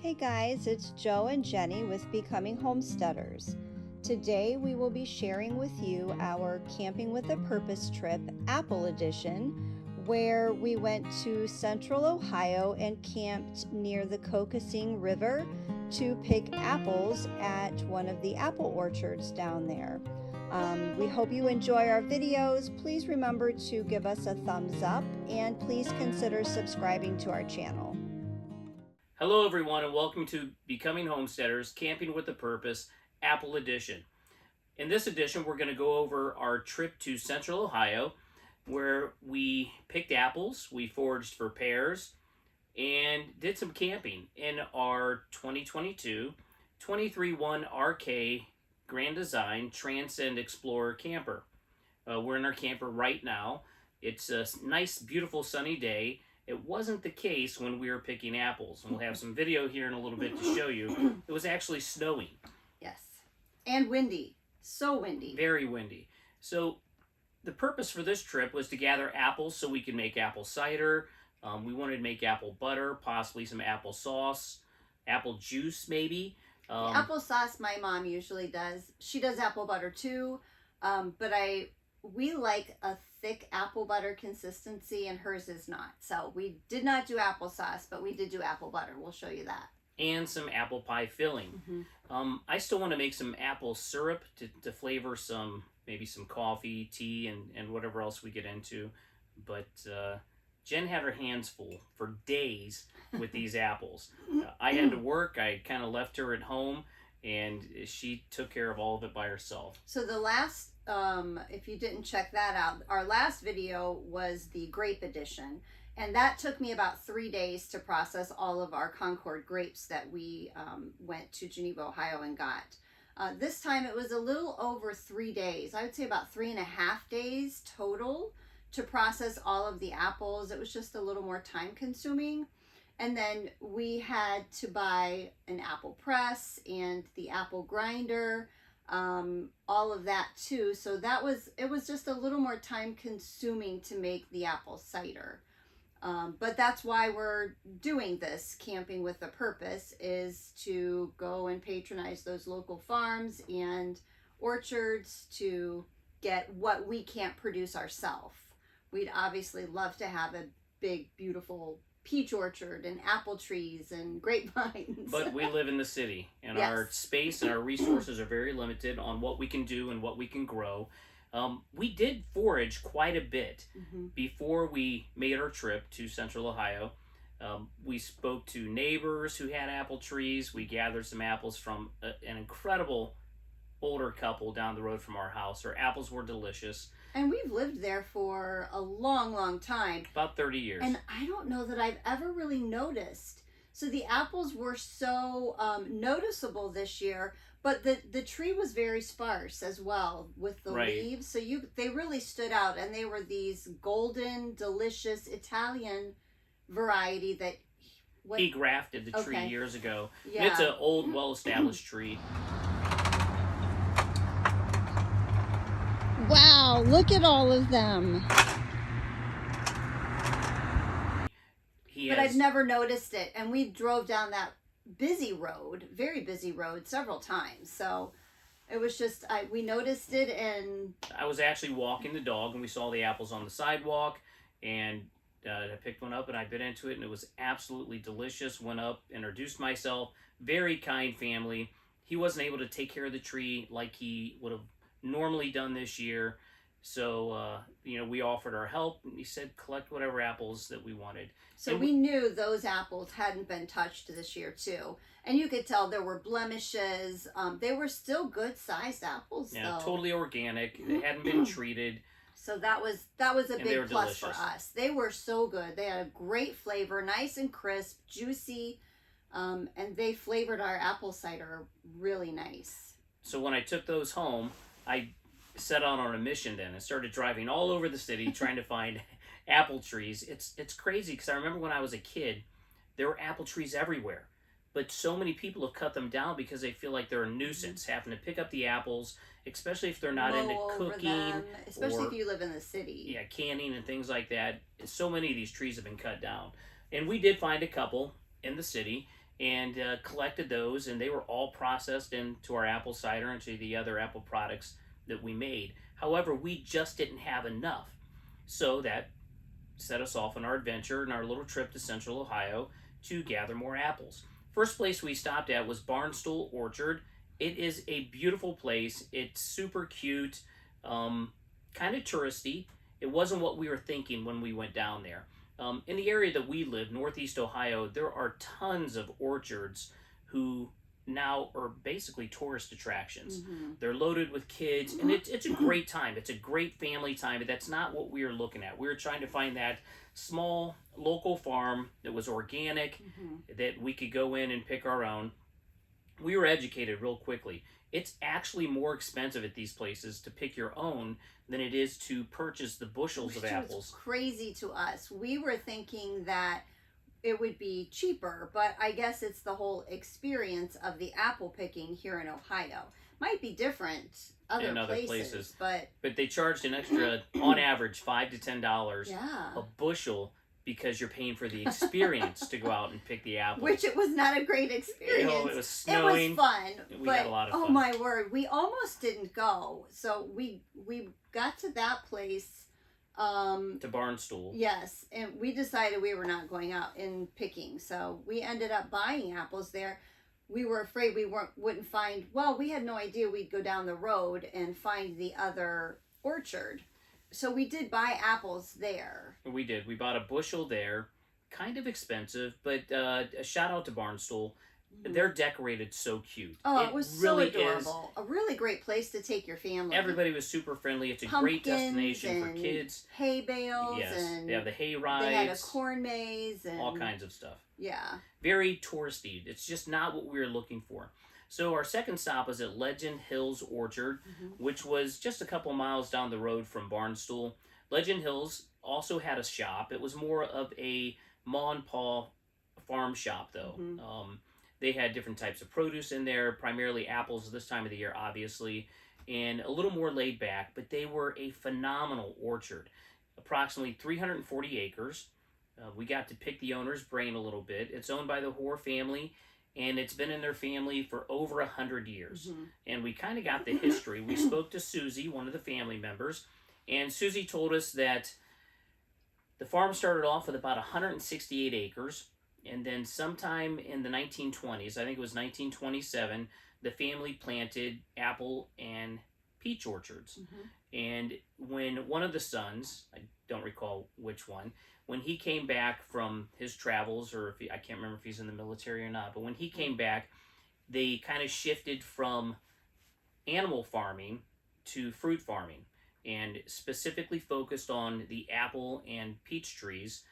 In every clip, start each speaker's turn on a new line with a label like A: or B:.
A: Hey guys, it's Joe and Jenny with Becoming Homesteaders. Today we will be sharing with you our Camping with a Purpose trip, Apple Edition, where we went to Central Ohio and camped near the Kokosing River to pick apples at one of the apple orchards down there. We hope you enjoy our videos. Please remember to give us a thumbs up and please consider subscribing to our channel.
B: Hello everyone and welcome to Becoming Homesteaders, Camping with a Purpose, Apple Edition. In this edition we're going to go over our trip to Central Ohio where we picked apples, we foraged for pears, and did some camping in our 2022 23-1 RK Grand Design Transcend Explorer camper. We're in our camper right now. It's a nice, beautiful, sunny day. It wasn't the case when we were picking apples. And we'll have some video here in a little bit to show you. It was actually snowing.
A: Yes. And windy. So windy.
B: Very windy. So the purpose for this trip was to gather apples so we could make apple cider. We wanted to make apple butter, possibly some apple sauce, apple juice maybe.
A: Apple sauce my mom usually does. She does apple butter too. But we like a thick apple butter consistency and hers is not. So we did not do applesauce, but we did do apple butter. We'll show you that.
B: And some apple pie filling. I still want to make some apple syrup to flavor maybe some coffee, tea, and whatever else we get into. But Jen had her hands full for days with these apples. I had to work. I kind of left her at home, and she took care of all of it by herself.
A: So the last, if you didn't check that out, our last video was the Grape Edition. And that took me about 3 days to process all of our Concord grapes that we went to Geneva, Ohio and got. This time it was a little over 3 days. I would say about 3.5 days total to process all of the apples. It was just a little more time consuming. And then we had to buy an apple press and the apple grinder, all of that too. So it was just a little more time consuming to make the apple cider. But that's why we're doing this Camping with a Purpose, is to go and patronize those local farms and orchards to get what we can't produce ourselves. We'd obviously love to have a big, beautiful peach orchard and apple trees and grapevines.
B: But we live in the city, and
A: Yes.
B: Our space and our resources are very limited on what we can do and what we can grow. We did forage quite a bit before we made our trip to Central Ohio. We spoke to neighbors who had apple trees. We gathered some apples from an incredible older couple down the road from our house. Our apples were delicious.
A: And we've lived there for a long, long time.
B: About 30 years.
A: And I don't know that I've ever really noticed. So the apples were so noticeable this year, but the tree was very sparse as well with the leaves. So they really stood out, and they were these golden, delicious Italian variety that
B: he grafted the tree years ago.
A: Yeah.
B: It's an old, well-established tree.
A: Wow, look at all of them. But I've never noticed it. And we drove down that busy road, very busy road, several times. So it was just, we noticed it, and
B: I was actually walking the dog and we saw the apples on the sidewalk, and I picked one up and I bit into it, and it was absolutely delicious. Went up, introduced myself. Very kind family. He wasn't able to take care of the tree like he would have normally done this year, so we offered our help, and he said collect whatever apples that we wanted.
A: So
B: and
A: we knew those apples hadn't been touched this year too, and you could tell there were blemishes. They were still good sized apples, though.
B: Totally organic. They hadn't been treated.
A: So that was a big plus
B: delicious
A: for us. They were so good. They had a great flavor, nice and crisp, juicy, and they flavored our apple cider really nice.
B: So when I took those home, I set out on a mission then and started driving all over the city trying to find apple trees. It's crazy because I remember when I was a kid, there were apple trees everywhere. But so many people have cut them down because they feel like they're a nuisance, having to pick up the apples, especially if they're not into cooking.
A: Especially if you live in the city.
B: Yeah, canning and things like that. So many of these trees have been cut down. And we did find a couple in the city, and collected those, and they were all processed into our apple cider and to the other apple products that we made. However, we just didn't have enough, so that set us off on our adventure and our little trip to Central Ohio to gather more apples. First place we stopped at was Barnstool Orchard. It is a beautiful place. It's super cute, kind of touristy. It wasn't what we were thinking when we went down there. In the area that we live, Northeast Ohio, there are tons of orchards who now are basically tourist attractions. They're loaded with kids, and it's a great time. It's a great family time, but that's not what we were looking at. We were trying to find that small local farm that was organic, that we could go in and pick our own. We were educated real quickly. It's actually more expensive at these places to pick your own than it is to purchase the bushels of apples.
A: It's crazy to us. We were thinking that it would be cheaper, but I guess it's the whole experience of the apple picking here in Ohio. Might be different
B: in other
A: places. But
B: they charged an extra, on average, $5 to $10
A: yeah,
B: a bushel, because you're paying for the experience to go out and pick the apples.
A: which it was not a great experience.
B: It was snowing.
A: It was fun.
B: We
A: but,
B: had a lot of fun.
A: Oh my word, we almost didn't go. So we got to that place.
B: To Barnstool.
A: Yes, and we decided we were not going out and picking. So we ended up buying apples there. We were afraid we wouldn't find. Well, we had no idea we'd go down the road and find the other orchard. So we did buy apples there.
B: We did. We bought a bushel there. Kind of expensive, but a shout out to Barnstool. They're decorated so cute.
A: Oh, it was really so adorable. A really great place to take your family.
B: Everybody was super friendly. It's a great destination for kids.
A: Hay bales.
B: Yes,
A: and
B: they have the hay rides.
A: They had a corn maze. And
B: all kinds of stuff.
A: Yeah.
B: Very touristy. It's just not what we were looking for. So our second stop was at Legend Hills Orchard, which was just a couple miles down the road from Barnstool. Legend Hills also had a shop. It was more of a ma and pa farm shop, though. They had different types of produce in there, primarily apples this time of the year, obviously, and a little more laid back, but they were a phenomenal orchard. Approximately 340 acres. We got to pick the owner's brain a little bit. It's owned by the Hoare family, and it's been in their family for over 100 years. And we kind of got the history. We spoke to Susie, one of the family members, and Susie told us that the farm started off with about 168 acres, and then sometime in the 1920s, I think it was 1927, the family planted apple and peach orchards. And when one of the sons, I don't recall which one, when he came back from his travels, or I can't remember if he's in the military or not, but when he came back, they kind of shifted from animal farming to fruit farming, and specifically focused on the apple and peach trees,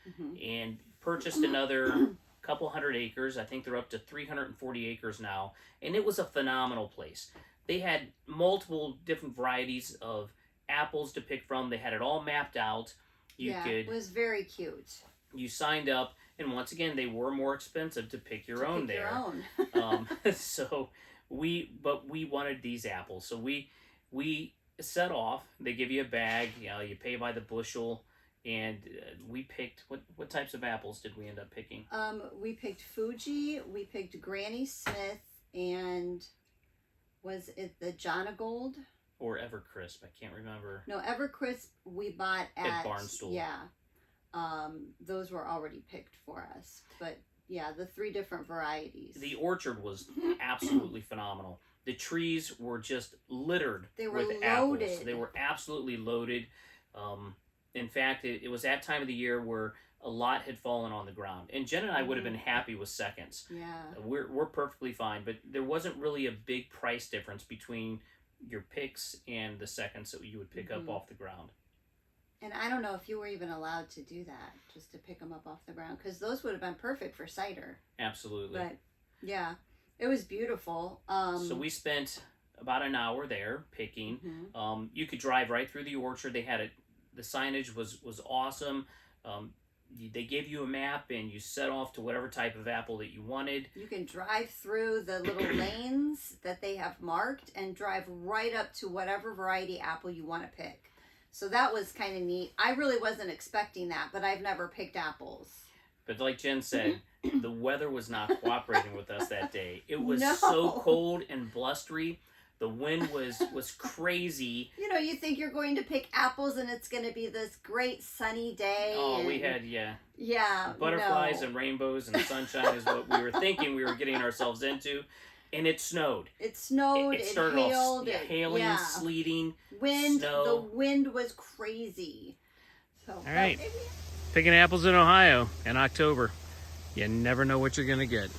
B: and purchased another couple hundred acres. I think they're up to 340 acres now, and it was a phenomenal place. They had multiple different varieties of apples to pick from. They had it all mapped out.
A: It was very cute.
B: You signed up, and once again, they were more expensive to pick your own there. So we wanted these apples, so we set off. They give you a bag. You pay by the bushel. And we picked, what types of apples did we end up picking?
A: We picked Fuji, we picked Granny Smith, and was it the Jonagold?
B: Or Evercrisp, I can't remember.
A: No, Evercrisp we bought at
B: Barnstool.
A: Yeah. Those were already picked for us. But yeah, the 3 different varieties.
B: The orchard was absolutely phenomenal. The trees were just littered with apples. They were absolutely loaded. In fact, it was that time of the year where a lot had fallen on the ground. And Jen and I would have been happy with seconds.
A: Yeah.
B: We're perfectly fine, but there wasn't really a big price difference between your picks and the seconds that you would pick up off the ground.
A: And I don't know if you were even allowed to do that, just to pick them up off the ground, because those would have been perfect for cider.
B: Absolutely.
A: But yeah, it was beautiful.
B: So we spent about an hour there picking. You could drive right through the orchard. They had the signage was awesome. They gave you a map, and you set off to whatever type of apple that you wanted.
A: You can drive through the little lanes that they have marked and drive right up to whatever variety apple you want to pick. So that was kind of neat. I really wasn't expecting that, but I've never picked apples.
B: But like Jen said, the weather was not cooperating with us that day. It was
A: No.
B: so cold and blustery. The wind was crazy.
A: You know, you think you're going to pick apples and it's going to be this great sunny day.
B: Oh,
A: and...
B: we had,
A: no.
B: butterflies and rainbows and sunshine is what we were thinking we were getting ourselves into. And it snowed.
A: It snowed,
B: It started
A: hailed.
B: off hailing, sleeting,
A: wind.
B: snow.
A: The wind was crazy. So,
B: all right. Picking apples in Ohio in October. You never know what you're going to get.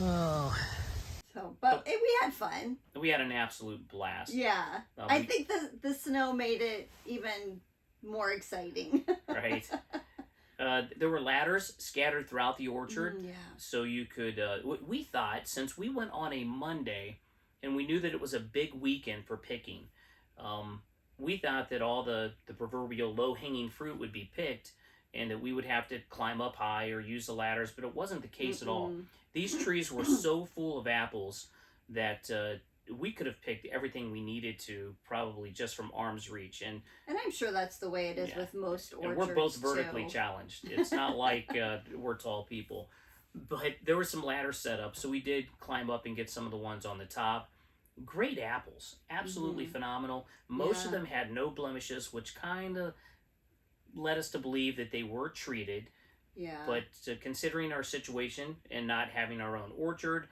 B: Oh.
A: So, but we had fun.
B: We had an absolute blast.
A: Yeah. I think the snow made it even more exciting.
B: Right. There were ladders scattered throughout the orchard.
A: Yeah.
B: So you could, we thought, since we went on a Monday and we knew that it was a big weekend for picking, we thought that all the proverbial low-hanging fruit would be picked and that we would have to climb up high or use the ladders, but it wasn't the case at all. These trees were so full of apples that we could have picked everything we needed to, probably just from arm's reach. And
A: I'm sure that's the way it is with most orchards.
B: And we're both vertically challenged. It's not like we're tall people. But there was some ladders set up, so we did climb up and get some of the ones on the top. Great apples. Absolutely phenomenal. Most of them had no blemishes, which kind of led us to believe that they were treated.
A: Yeah.
B: But considering our situation and not having our own orchard,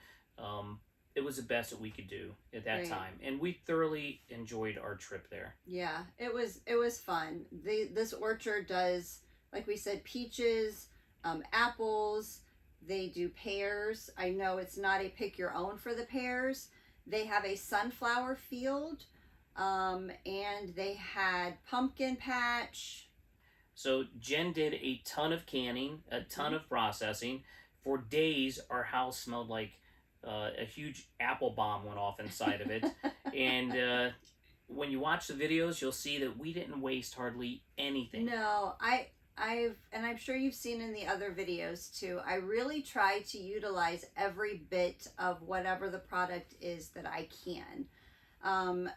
B: it was the best that we could do at that time, and we thoroughly enjoyed our trip there.
A: Yeah, it was fun. This orchard does, like we said, peaches, apples. They do pears. I know it's not a pick your own for the pears. They have a sunflower field, and they had pumpkin patch.
B: So Jen did a ton of canning, a ton of processing. For days, our house smelled like a huge apple bomb went off inside of it. And when you watch the videos, you'll see that we didn't waste hardly anything.
A: No, and I'm sure you've seen in the other videos too, I really try to utilize every bit of whatever the product is that I can.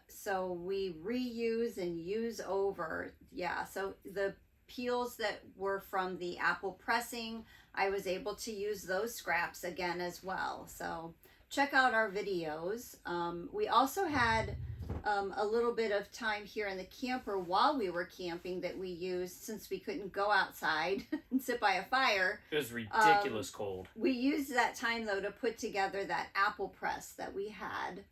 A: So we reuse and use over. Yeah, so the peels that were from the apple pressing, I was able to use those scraps again as well. So check out our videos. We also had a little bit of time here in the camper while we were camping that we used, since we couldn't go outside and sit by a fire.
B: It was ridiculous cold.
A: We used that time though to put together that apple press that we had,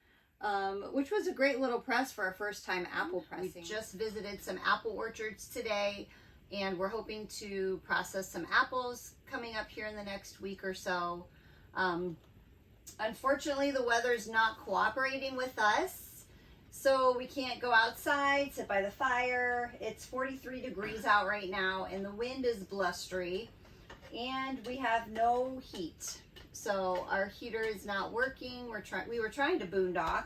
A: which was a great little press for our first time apple pressing. We just visited some apple orchards today, and we're hoping to process some apples coming up here in the next week or so. Unfortunately, the weather's not cooperating with us, so we can't go outside, sit by the fire. It's 43 degrees out right now, and the wind is blustery, and we have no heat. So our heater is not working. We were trying to boondock,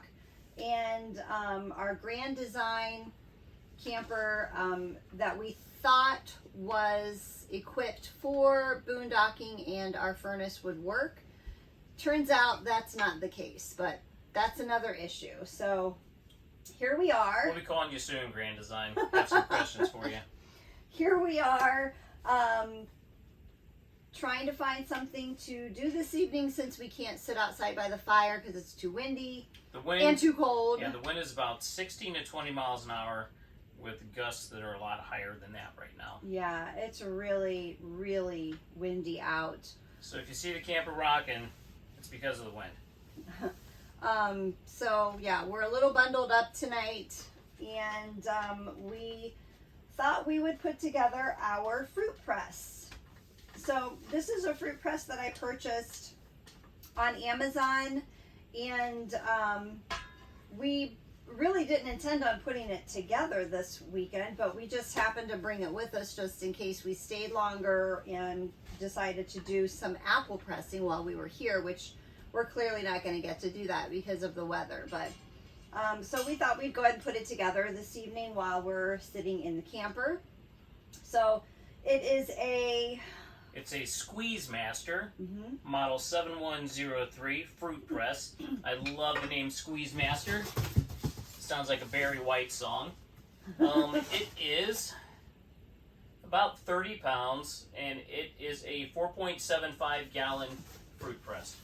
A: and our Grand Design camper that we thought was equipped for boondocking and our furnace would work. Turns out that's not the case, but that's another issue. So here we are.
B: We'll be calling you soon, Grand Design. Got some questions for you.
A: Here we are, trying to find something to do this evening, since we can't sit outside by the fire because it's too windy and too cold.
B: Yeah, the wind is about 16 to 20 miles an hour, with gusts that are a lot higher than that right now.
A: Yeah, it's really, really windy out.
B: So if you see the camper rocking, it's because of the wind.
A: So yeah, we're a little bundled up tonight, and we thought we would put together our fruit press. So this is a fruit press that I purchased on Amazon, and we really didn't intend on putting it together this weekend, but we just happened to bring it with us just in case we stayed longer and decided to do some apple pressing while we were here, which we're clearly not going to get to do that because of the weather. But So we thought we'd go ahead and put it together this evening while we're sitting in the camper. So it is
B: it's a Squeeze Master, model 7103 fruit press. I love the name Squeeze Master. Sounds like a Barry White song. It is about 30 pounds, and it is a 4.75 gallon fruit press.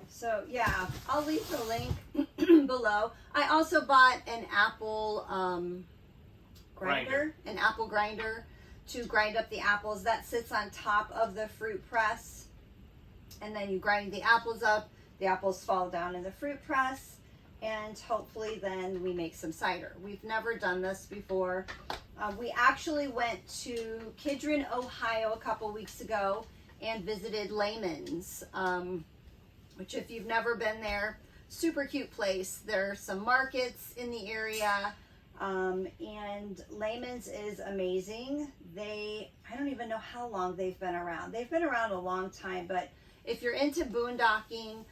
A: So yeah, I'll leave the link below. I also bought an apple grinder, to grind up the apples. That sits on top of the fruit press, and then you grind the apples up. The apples fall down in the fruit press, and hopefully then we make some cider. We've never done this before. We actually went to Kidron, Ohio a couple weeks ago and visited Lehman's, which if you've never been there, super cute place. There's some markets in the area, and Lehman's is amazing. I don't even know how long they've been around. They've been around a long time, but if you're into boondocking,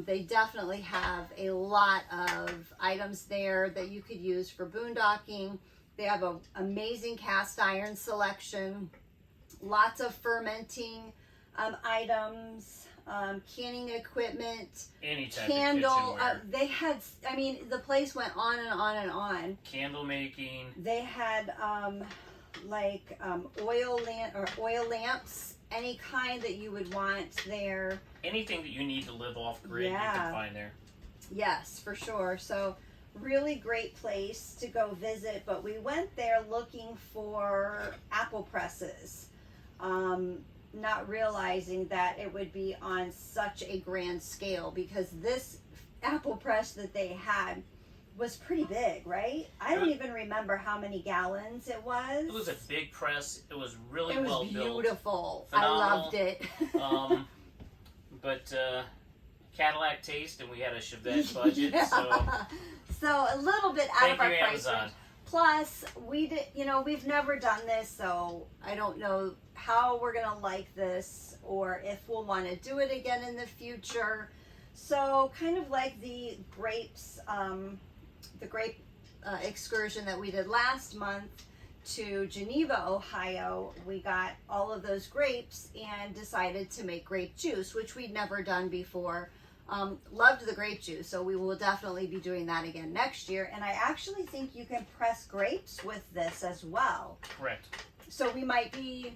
A: they definitely have a lot of items there that you could use for boondocking. They have an amazing cast iron selection, lots of fermenting items, canning equipment,
B: any type
A: candle.
B: of kitchenware.
A: They had, I mean, the place went on and on and on.
B: Candle making.
A: They had oil lamps, any kind that you would want there.
B: Anything that you need to live off grid, you can find there.
A: Yes, for sure. So really great place to go visit, but we went there looking for apple presses, not realizing that it would be on such a grand scale, because this apple press that they had was pretty big, right? I don't even remember how many gallons it was.
B: It was a big press. It was really well built.
A: It was beautiful.
B: Phenomenal.
A: I loved it.
B: But Cadillac taste, and we had a Chevette budget,
A: so a little bit out of our price
B: Amazon.
A: range. Plus, we've never done this, so I don't know how we're gonna like this, or if we'll want to do it again in the future. So, kind of like the grapes, the grape excursion that we did last month to Geneva, Ohio, we got all of those grapes and decided to make grape juice, which we'd never done before. Loved the grape juice, so we will definitely be doing that again next year. And I actually think you can press grapes with this as well.
B: Correct.
A: So we might be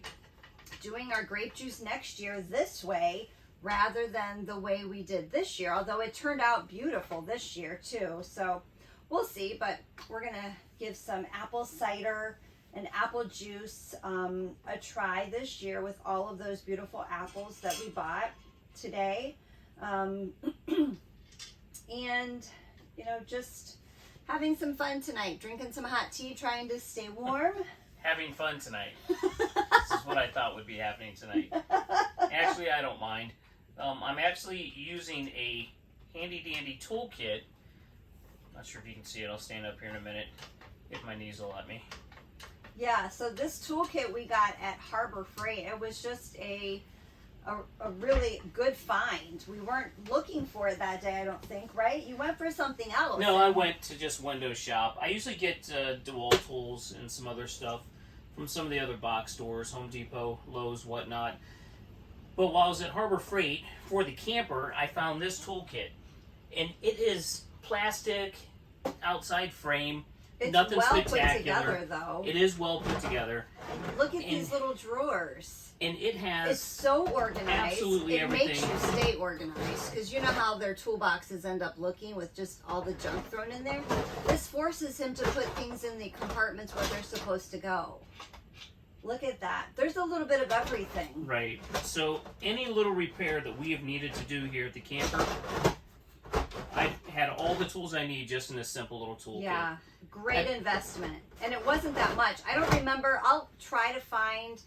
A: doing our grape juice next year this way rather than the way we did this year, although it turned out beautiful this year too. So we'll see, but we're gonna give some apple cider and apple juice a try this year with all of those beautiful apples that we bought today. And just having some fun tonight, drinking some hot tea, trying to stay warm.
B: Having fun tonight. This is what I thought would be happening tonight. Actually, I don't mind. I'm actually using a handy dandy toolkit. Not sure if you can see it. I'll stand up here in a minute if my knees will let me.
A: Yeah, so this toolkit we got at Harbor Freight. It was just a really good find. We weren't looking for it that day, I don't think, right? You went for something else.
B: No, I went to just window shop. I usually get DeWalt tools and some other stuff from some of the other box stores, Home Depot, Lowe's, whatnot. But while I was at Harbor Freight for the camper, I found this toolkit. And it is plastic, outside frame,
A: it's
B: nothing
A: well
B: spectacular.
A: Put together, though.
B: It is well put together.
A: Look at these little drawers.
B: And it has...
A: It's so organized.
B: Absolutely everything.
A: It makes you stay organized, because you know how their toolboxes end up looking with just all the junk thrown in there? This forces him to put things in the compartments where they're supposed to go. Look at that. There's a little bit of everything.
B: Right. So any little repair that we have needed to do here at the camper, I had all the tools I need just in this simple little toolkit.
A: Yeah, great investment. And it wasn't that much. I don't remember. I'll try to find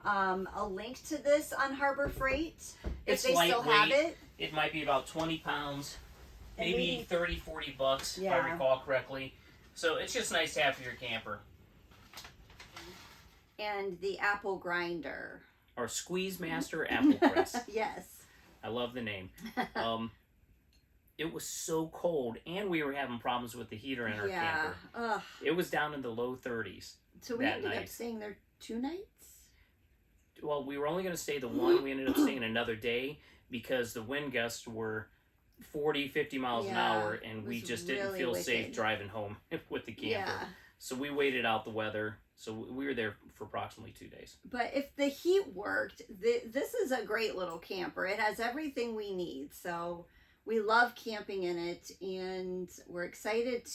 A: a link to this on Harbor Freight if
B: It's
A: they still have it.
B: It might be about 20 pounds, maybe 30, 40 bucks, if I recall correctly. So it's just nice to have for your camper.
A: And the apple grinder.
B: Our Squeeze Master Apple Press.
A: Yes.
B: I love the name. it was so cold, and we were having problems with the heater in our camper.
A: Ugh.
B: It was down in the low 30s.
A: So we
B: that
A: ended
B: night.
A: up staying there 2 nights?
B: Well, we were only going to stay the one. We ended up staying another day because the wind gusts were 40, 50 miles an hour, and we just didn't feel safe driving home with the camper.
A: Yeah.
B: So we waited out the weather. So we were there for approximately 2 days.
A: But if the heat worked, this is a great little camper. It has everything we need. So we love camping in it, and we're excited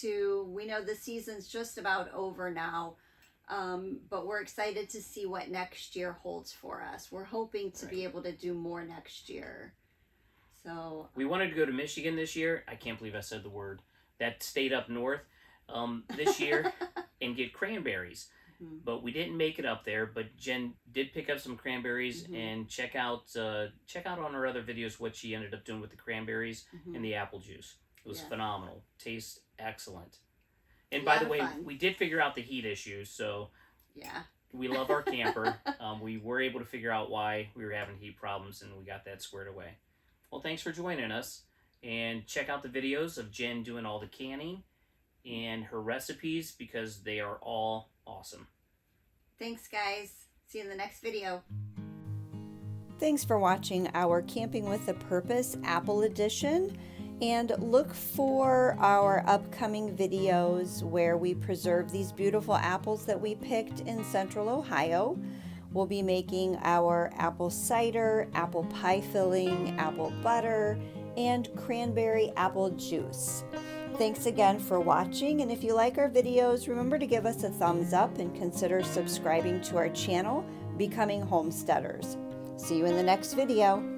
A: we know the season's just about over now, but we're excited to see what next year holds for us. We're hoping to be able to do more next year. So
B: we wanted to go to Michigan this year. I can't believe I said the word. That state up north this year and get cranberries. But we didn't make it up there. But Jen did pick up some cranberries, and check out on her other videos what she ended up doing with the cranberries and the apple juice. It was phenomenal. Tastes excellent. And by the way, we did figure out the heat issue. So we love our camper. We were able to figure out why we were having heat problems, and we got that squared away. Well, thanks for joining us, and check out the videos of Jen doing all the canning and her recipes, because they are all awesome.
A: Thanks, guys. See you in the next video.
C: Thanks for watching our Camping with a Purpose Apple Edition, and look for our upcoming videos where we preserve these beautiful apples that we picked in Central Ohio. We'll be making our apple cider, apple pie filling, apple butter, and cranberry apple juice. Thanks again for watching, and if you like our videos, remember to give us a thumbs up and consider subscribing to our channel, Becoming Homesteaders. See you in the next video.